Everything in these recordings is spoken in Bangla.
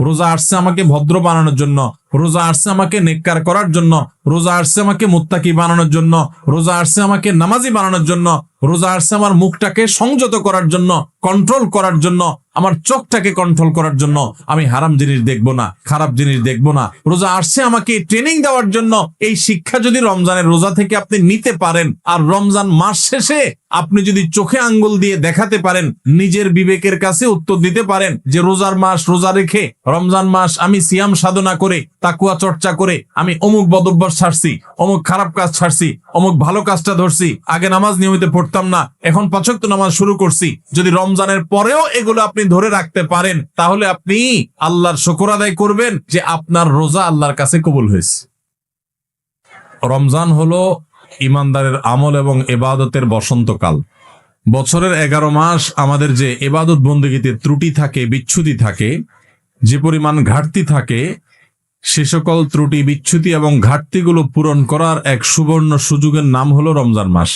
রোজা আসছে আমাকে ভদ্র বানানোর জন্য, রোজা আসছে আমাকে নেককার করার জন্য, রোজা আসছে আমাকে মুত্তাকি বানানোর জন্য, রোজা আসছে আমাকে নামাজি বানানোর জন্য, রোজা আসছে আমার মুখটাকে সংযত করার জন্য, কন্ট্রোল করার জন্য, আমার চোখটাকে কন্ট্রোল করার জন্য। আমি হারাম জিনিস দেখবো না, খারাপ জিনিস দেখবো না। রোজা আসছে আমাকে ট্রেনিং দেওয়ার জন্য। এই শিক্ষা যদি রমজানের রোজা থেকে আপনি নিতে পারেন, আর রমজান মাস শেষে আপনি যদি চোখে আঙ্গুল দিয়ে দেখাতে পারেন, নিজের বিবেকের কাছে উত্তর দিতে পারেন যে রোজার মাস রোজা রেখে, রমজান মাস আমি সিয়াম সাধনা করে, তাকুয়া চর্চা করে আমি অমুক বদভ্যাস ছাড়ছি, অমুক খারাপ কাজ ছাড়ছি, অমুক ভালো কাজটা ধরছি, আগে নামাজ নিয়মিত পড়তাম না, এখন 5 ওয়াক্ত নামাজ শুরু করছি। যদি রমজানের পরেও এগুলো আপনি ধরে রাখতে পারেন, তাহলে আপনি আল্লাহর শুকর আদায় করবেন যে আপনার রোজা আল্লাহর কাছে কবুল হয়েছে। রমজান হলো ইমানদারের আমল এবং ইবাদতের বসন্তকাল। বছরের 11 মাস আমাদের যে ইবাদত বন্দেগীতে ত্রুটি থাকে, বিচ্যুতি থাকে, যে পরিমাণ ঘাটতি থাকে, সে সকল ত্রুটি, বিচ্যুতি এবং ঘাটতিগুলো পূরণ করার এক সুবর্ণ সুযোগের নাম হলো রমজান মাস।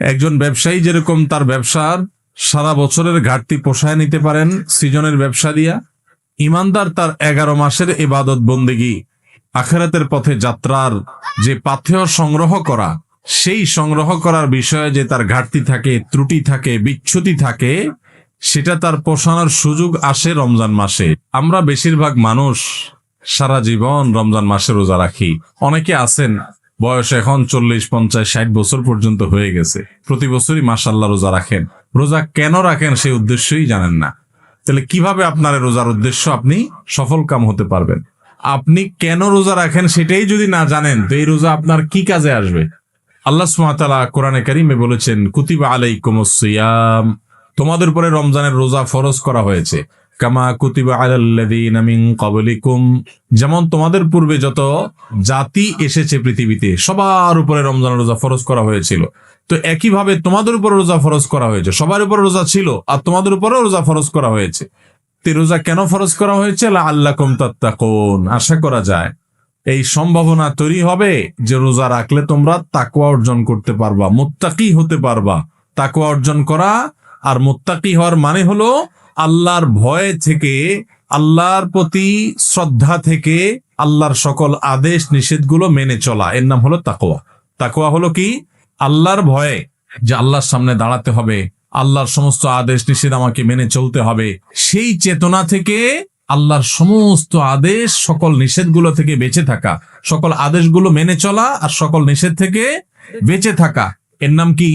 একজন ব্যবসায়ী যেরকম তার ব্যবসার সারা বছরের ঘাটতি পোষায় নিতে পারেন সৃজনের ব্যবসা দিয়া, ইমানদার তার 11 মাসের ইবাদত বন্দেগী, আখিরাতের পথে যাত্রার যে পাথেয় সংগ্রহ করা, সেই সংগ্রহ করার বিষয়ে যে তার ঘাটতি থাকে, ত্রুটি থাকে, বিচ্যুতি থাকে, সেটা তার পোষানোর সুযোগ আসে রমজান মাসে। আমরা বেশিরভাগ মানুষ সারা জীবন রমজান মাসে রোজা রাখি। অনেকে আছেন বয়স এখন 40, 50, 60 বছর পর্যন্ত হয়ে গেছে, প্রতি বছরই মাশাআল্লাহ রোজা রাখেন। রোজা কেন রাখেন সেই উদ্দেশ্যই জানেন না। তাহলে কিভাবে আপনার রোজার উদ্দেশ্য আপনি সফল কাম হতে পারবেন? আপনি কেন রোজা রাখেন সেটাই যদি না জানেন, তো এই রোজা আপনার কি কাজে আসবে? আল্লাহ সুবহানাহু ওয়া তাআলা কোরআনে কারীমে বলেছেন, কুতিবা আলাইকুমুস সিয়াম, তোমাদের উপরে রমজানের রোজা ফরজ করা হয়েছে। কামা কুতিবা আলাল্লাযীনা মিন ক্বাবলিকুম, যেমন তোমাদের পূর্বে যত জাতি এসেছে পৃথিবীতে সবার উপরে রমজানের রোজা ফরজ করা হয়েছিল। তো একইভাবে তোমাদের উপরে রোজা ফরজ করা হয়েছে। সবার উপরে রোজা ছিল আর তোমাদের উপরেও রোজা ফরজ করা হয়েছে। তো রোজা কেন ফরজ করা হয়েছে? লাআল্লাকুম তাত্তাকুন, আশা করা যায় এই সম্ভাবনা তৈরি হবে যে রোজা রাখলে তোমরা তাকওয়া অর্জন করতে পারবা, মুত্তাকি হতে পারবা। তাকওয়া অর্জন করা আর মুত্তাকি হওয়ার মানে হলো আল্লাহর ভয় থেকে, আল্লাহর প্রতি শ্রদ্ধা থেকে, আল্লাহর সকল আদেশ নিষেধগুলো মেনে চলা, এর নাম হলো তাকওয়া। তাকওয়া হলো কি? আল্লাহর ভয়ে, যে আল্লাহর সামনে দাঁড়াতে হবে, আল্লাহর সমস্ত আদেশ নিষেধ আমাকে মেনে চলতে হবে, সেই চেতনা থেকে আল্লাহর সমস্ত আদেশ, সকল নিষেধগুলো থেকে বেঁচে থাকা, সকল আদেশগুলো মেনে চলা আর সকল নিষেধ থেকে বেঁচে থাকা, এর নাম কি?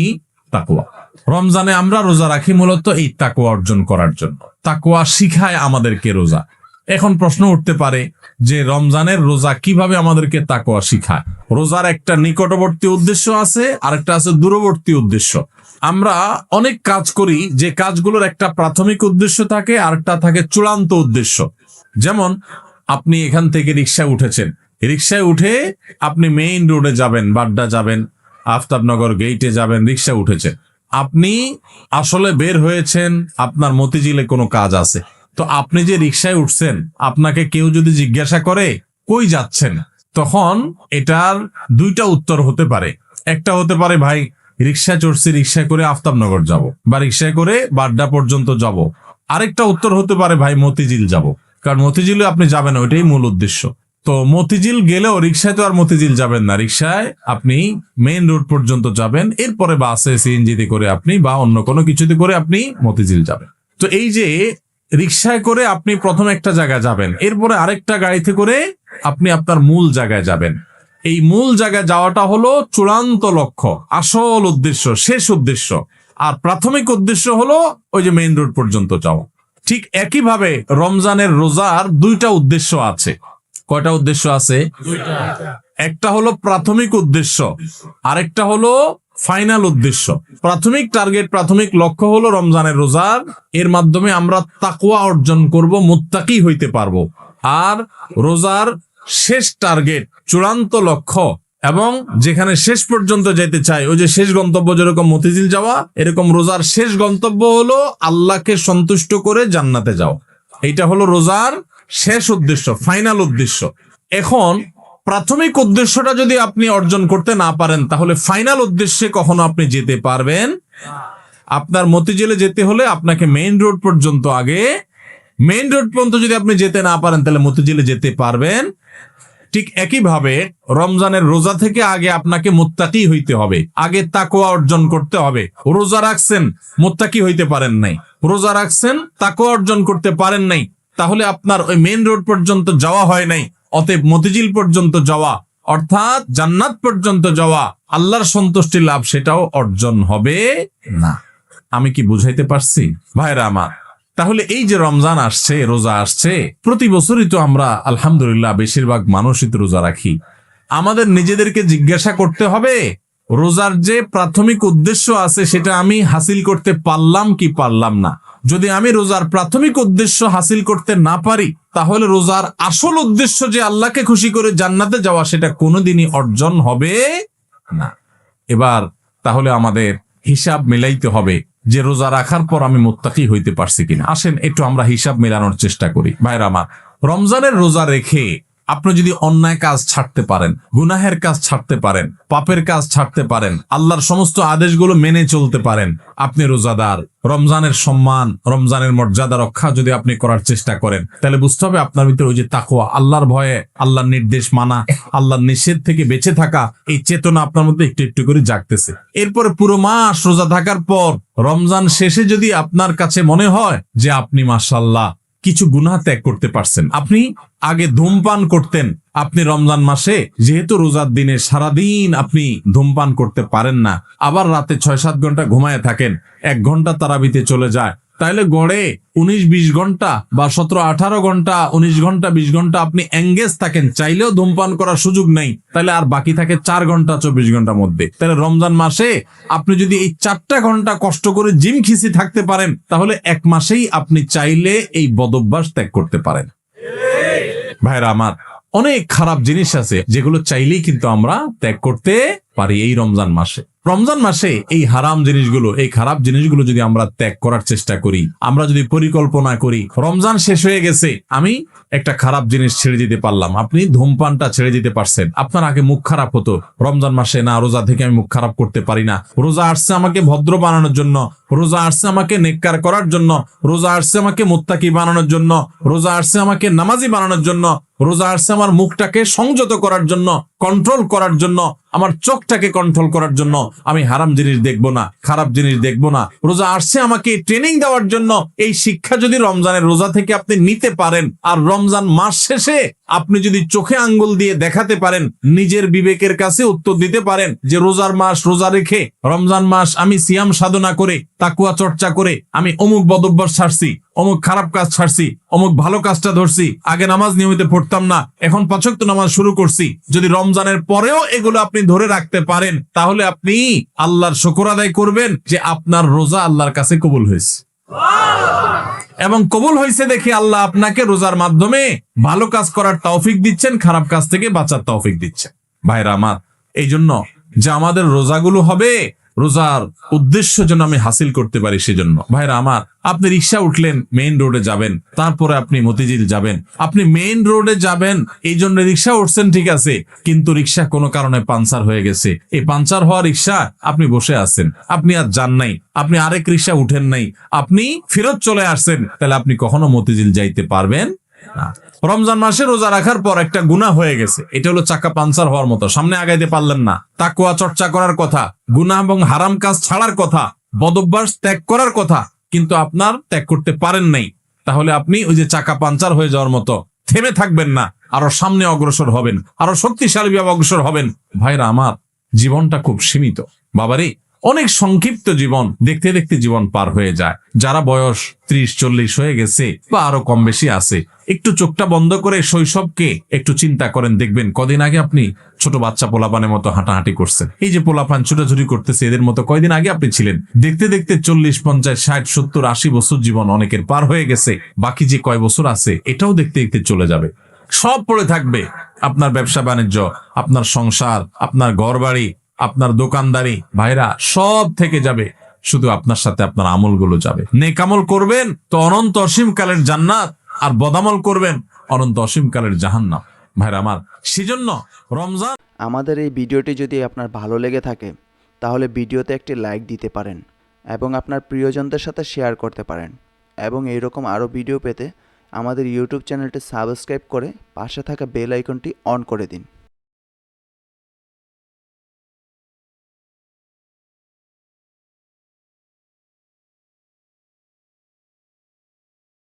তাকওয়া। রমজানে আমরা রোজা রাখি মূলত এই তাকওয়া অর্জন করার জন্য। তাকওয়া শিখায় আমাদেরকে রোজা। এখন প্রশ্ন উঠতে পারে যে রমজানের রোজা কিভাবে আমাদেরকে তাকওয়া শিখায়? রোজার একটা নিকটবর্তী উদ্দেশ্য আছে, আরেকটা আছে দূরবর্তী উদ্দেশ্য। আমরা অনেক কাজ করি যে কাজগুলোর একটা প্রাথমিক উদ্দেশ্য থাকে, আরেকটা থাকে চূড়ান্ত উদ্দেশ্য। যেমন আপনি এখান থেকে রিক্সায় উঠেছেন, রিক্সায় উঠে আপনি মেইন রোডে যাবেন, বাড্ডা যাবেন, আফতাবনগর গেইটে যাবেন, রিক্সা উঠেছেন। আপনি আসলে বের হয়েছেন, আপনার মতিঝিলে কোনো কাজ আছে। তো আপনি যে রিক্সায় উঠছেন, আপনাকে কেউ যদি জিজ্ঞাসা করে কই যাচ্ছেন, তখন এটার 2টা উত্তর হতে পারে। একটা হতে পারে ভাই রিক্সায় চড়ছি, রিক্সায় করে আফতাবনগর যাব, বা রিক্সায় করে বাড্ডা পর্যন্ত যাব। আরেকটা উত্তর হতে পারে ভাই মতিঝিল যাব, কারণ মতিঝিলে আপনি যাবেন, ওইটাই মূল উদ্দেশ্য। তো মতিঝিল গেলেও রিক্সায় তো আর মতিঝিল যাবেন না, রিক্সায় আপনি মেইন রোড পর্যন্ত যাবেন, এরপরে বাসে, সিএনজিতে করে আপনি বা অন্য কোনো কিছুতে করে আপনি মতিঝিল যাবেন। তো এই যে রিক্সায় করে আপনি প্রথম একটা জায়গায় যাবেন, এরপরে আরেকটা গাড়িতে করে আপনি আপনার মূল জায়গায় যাবেন। এই মূল জায়গায় যাওয়াটা হলো চূড়ান্ত লক্ষ্য, আসল উদ্দেশ্য, শেষ উদ্দেশ্য। আর প্রাথমিক উদ্দেশ্য হলো ওই যে মেইন রোড পর্যন্ত যাওয়া। ঠিক একইভাবে রমজানের রোজার 2টা উদ্দেশ্য আছে। কয়টা উদ্দেশ্য আছে? 2টা। একটা হলো প্রাথমিক উদ্দেশ্য, আরেকটা হলো ফাইনাল উদ্দেশ্য। প্রাথমিক টার্গেট, প্রাথমিক লক্ষ্য হলো রমজানের রোজার, এর মাধ্যমে আমরা তাকওয়া অর্জন করব, মুত্তাকি হইতে পারবো। আর রোজার শেষ টার্গেট, চূড়ান্ত লক্ষ্য এবং যেখানে শেষ পর্যন্ত যেতে চাই, ওই যে শেষ গন্তব্য যেরকম মতিঝিল যাওয়া, এরকম রোজার শেষ গন্তব্য হলো আল্লাহকে সন্তুষ্ট করে জান্নাতে যাও। এইটা হলো রোজার শেষ উদ্দেশ্য, ফাইনাল উদ্দেশ্য। এখন প্রাথমিক উদ্দেশ্যটা যদি আপনি অর্জন করতে না পারেন, তাহলে ফাইনাল উদ্দেশ্যে কখনো আপনি যেতে পারবেন? আপনার মতিঝিলে যেতে হলে আপনাকে মেইন রোড পর্যন্ত আগে মেইন রোড পর্যন্ত যদি আপনি যেতে না পারেন তাহলে মতিঝিলে যেতে পারবেন। ঠিক একইভাবে রমজানের রোজা থেকে আগে আপনাকে মুত্তাকি হইতে হবে, আগে তাকওয়া অর্জন করতে হবে। রোজা রাখছেন, মুত্তাকি হইতে পারেন নাই, রোজা রাখছেন, তাকওয়া অর্জন করতে পারেন নাই, তাহলে আপনার ওই মেইন রোড পর্যন্ত যাওয়া হয় নাই। অতএব মতিঝিল পর্যন্ত যাওয়া অর্থাৎ জান্নাত পর্যন্ত যাওয়া, আল্লাহর সন্তুষ্টি লাভ, সেটাও অর্জন হবে না। আমি কি বুঝাইতে পারছি ভাইরা আমার? তাহলে এই যে রমজান আসছে, রোজা আসছে, প্রতি বছরই তো আমরা আলহামদুলিল্লাহ বেশিরভাগ মানুষই তো রোজা রাখি। আমাদের নিজেদেরকে জিজ্ঞাসা করতে হবে রোজার যে প্রাথমিক উদ্দেশ্য আছে সেটা আমি হাসিল করতে পারলাম কি পারলাম না। যদি আমি রোজার প্রাথমিক উদ্দেশ্য হাসিল করতে না পারি তাহলে রোজার আসল উদ্দেশ্য যে আল্লাহকে খুশি করে জান্নাতে যাওয়া সেটা কোনোদিনই অর্জন হবে না। এবার তাহলে আমাদের হিসাব মিলাইতে হবে যে রোজা রাখার পর আমি মুত্তাকি হইতে পারছি কিনা। আসেন একটু আমরা হিসাব মেলানোর চেষ্টা করি ভাইরা আমার। রমজানের রোজা রেখে আপনি যদি অন্যায় কাজ ছাড়তে পারেন, গুনাহের কাজ ছাড়তে পারেন, পাপের কাজ ছাড়তে পারেন, আল্লাহর সমস্ত আদেশগুলো মেনে চলতে পারেন, আপনি রোজাদার। রমজানের সম্মান, রমজানের মর্যাদা রক্ষা যদি আপনি করার চেষ্টা করেন তাহলে বুঝতে হবে আপনার ভিতরে ওই যে তাকওয়া, আল্লাহর ভয়ে, আল্লাহর নির্দেশ মানা, আল্লাহর নিষেধ থেকে বেঁচে থাকা, এই চেতনা আপনার মধ্যে একটু একটু করে জাগতেছে। এরপরে পুরো মাস রোজা থাকার পর রমজান শেষে যদি আপনার কাছে মনে হয় যে আপনি মাশাআল্লাহ কিছু গুনাহ ত্যাগ করতে পারছেন, আপনি আগে ধূমপান করতেন, আপনি রমজান মাসে যেহেতু রোজার দিনে সারাদিন আপনি ধূমপান করতে পারেন না, আবার রাতে 6-7 ঘন্টা ঘুমায় থাকেন, 1 ঘন্টা তারাবিতে চলে যায়, তাহলে গড়ে 19-20 ঘন্টা বা 17-18 ঘন্টা, 19 ঘন্টা 20 ঘন্টা আপনি এঙ্গেজ থাকেন, চাইলেও ধূমপান করার সুযোগ নেই, তাহলে আর বাকি থাকে 4 ঘন্টা 24 ঘন্টার মধ্যে। তাহলে রমজান মাসে আপনি যদি এই 4টা ঘন্টা কষ্ট করে জিম খিসি থাকতে পারেন তাহলে 1 মাসেই আপনি চাইলে এই বদভ্যাস ত্যাগ করতে পারেন। ভাইরা আমার, অনেক খারাপ জিনিস আছে যেগুলো চাইলেই কিন্তু আমরা ত্যাগ করতে পারি এই রমজান মাসে। রমজান মাসে এই হারাম জিনিসগুলো, এই খারাপ জিনিসগুলো যদি আমরা ত্যাগ করার চেষ্টা করি, আমরা যদি পরিকল্পনা করি রমজান শেষ হয়ে গেছে, আমি একটা খারাপ জিনিস ছেড়ে দিতে পারলাম। আপনি ধূমপানটা ছেড়ে দিতে পারছেন। আপনার আগে মুখ খারাপ হতো, রমজান মাসে না রোজা থেকে আমি মুখ খারাপ করতে পারি না, রোজা আসছে আমাকে ভদ্র বানানোর জন্য, রোজা আসছে আমাকে নেককার করার জন্য, রোজা আসছে আমাকে মুত্তাকি বানানোর জন্য, রোজা আসছে আমাকে নামাজি বানানোর জন্য, রোজা আসছে আমার মুখটাকে সংযত করার জন্য, কন্ট্রোল করার জন্য, আমার চোখটাকে কন্ট্রোল করার জন্য। আমি হারাম জিনিস দেখবো না, খারাপ জিনিস দেখবো না। রোজা আসছে আমাকে ট্রেনিং দেওয়ার জন্য। এই শিক্ষা যদি রমজানের রোজা থেকে আপনি নিতে পারেন আর রমজান মাস শেষে আপনি যদি চোখে আঙ্গুল দিয়ে দেখাতে পারেন, নিজের বিবেকের কাছে উত্তর দিতে পারেন যে রোজার মাস রোজা রেখে, রমজান মাস আমি সিয়াম সাধনা করে, তাকওয়া চর্চা করে আমি অমুক বদভ্যাস ছাড়ছি, অমুক খারাপ কাজ ছাড়ছি, অমুক ভালো কাজটা ধরছি, আগে নামাজ নিয়মিত পড়তাম না, এখন 5 ওয়াক্ত নামাজ শুরু করছি। যদি রমজানের পরেও এগুলো আপনি ধরে রাখতে পারেন তাহলে আপনি আল্লাহর শুকর আদায় করবেন যে আপনার রোজা আল্লাহর কাছে কবুল হয়েছে। এবং কবুল হয়েছে দেখে আল্লাহ আপনাকে রোজার মাধ্যমে ভালো কাজ করার তৌফিক দিচ্ছেন, খারাপ কাজ থেকে বাঁচার তৌফিক দিচ্ছেন। ভাইরা আমার, এই জন্য যে আমাদের রোজাগুলো হবে রোজার উদ্দেশ্য যেন আমি হাসিল করতে পারি, সেজন্য ভাইরা আমার, আপনি রিক্সা উঠলেন, মেইন রোডে যাবেন, তারপরে আপনি মতিঝিল যাবেন, আপনি মেইন রোডে যাবেন এই জন্য রিক্সা উঠছেন, ঠিক আছে, কিন্তু রিক্সা কোনো কারণে পাঞ্চার হয়ে গেছে, এই পাঞ্চার হওয়া রিক্সা আপনি বসে আছেন, আপনি আর যান নাই, আপনি আরেক রিক্সা উঠেন নাই, আপনি ফেরত চলে আসছেন, তাহলে আপনি কখনো মতিঝিল যাইতে পারবেন না। রমজান মাসে রোজা রাখার পর একটা গুনাহ হয়ে গেছে, এটা হলো চাকা পাঞ্চার হওয়ার মতো, সামনে আগাইতে পারলেন না। তাকওয়া চর্চা করার কথা, গুনাহ এবং হারাম কাজ ছাড়ার কথা, বদভ্যাস ত্যাগ করার কথা, কিন্তু আপনার ত্যাগ করতে পারেন নাই, তাহলে আপনি ওই যে চাকা পাঞ্চার হয়ে যাওয়ার মতো থেমে থাকবেন না, আরো সামনে অগ্রসর হবেন, আরো শক্তিশালী ভাবে অগ্রসর হবেন। ভাইরা আমার, জীবনটা খুব সীমিত বাবারে, অনেক সংক্ষিপ্ত জীবন, দেখতে দেখতে জীবন পার হয়ে যায়। যারা বয়স 30-40 হয়ে গেছে বা আরো কম বেশি আছে, একটু চোখটা বন্ধ করে শৈশবকে একটু চিন্তা করেন, দেখবেন কদিন আগে আপনি ছোট বাচ্চা পোলাপানের মতো হাঁটাহাঁটি করছেন। এই যে পোলাপান ছোটাছুটি করতেছে, এদের মতো কয়দিন আগে আপনি ছিলেন। দেখতে দেখতে 40, 50, 60, 70, 80 বছর জীবন অনেকের পার হয়ে গেছে। বাকি যে কয় বছর আছে এটাও দেখতে দেখতে চলে যাবে। সব পড়ে থাকবে, আপনার ব্যবসা বাণিজ্য, আপনার সংসার, আপনার ঘর বাড়ি, আপনার দোকানদারি, ভাইরা সব থেকে যাবে, শুধু আপনার সাথে আপনার আমলগুলো যাবে। নেক আমল করবেন তো অনন্ত অসীম কালের জান্নাত, আর বদামল করবেন অনন্ত অসীম কালের জাহান্নাম। ভাইরা আমার, সেজন্য রমজান। আমাদের এই ভিডিওটি যদি আপনার ভালো লেগে থাকে তাহলে ভিডিওতে একটি লাইক দিতে পারেন এবং আপনার প্রিয়জনদের সাথে শেয়ার করতে পারেন, এবং এইরকম আরও ভিডিও পেতে আমাদের ইউটিউব চ্যানেলটি সাবস্ক্রাইব করে পাশে থাকা বেল আইকনটি অন করে দিন।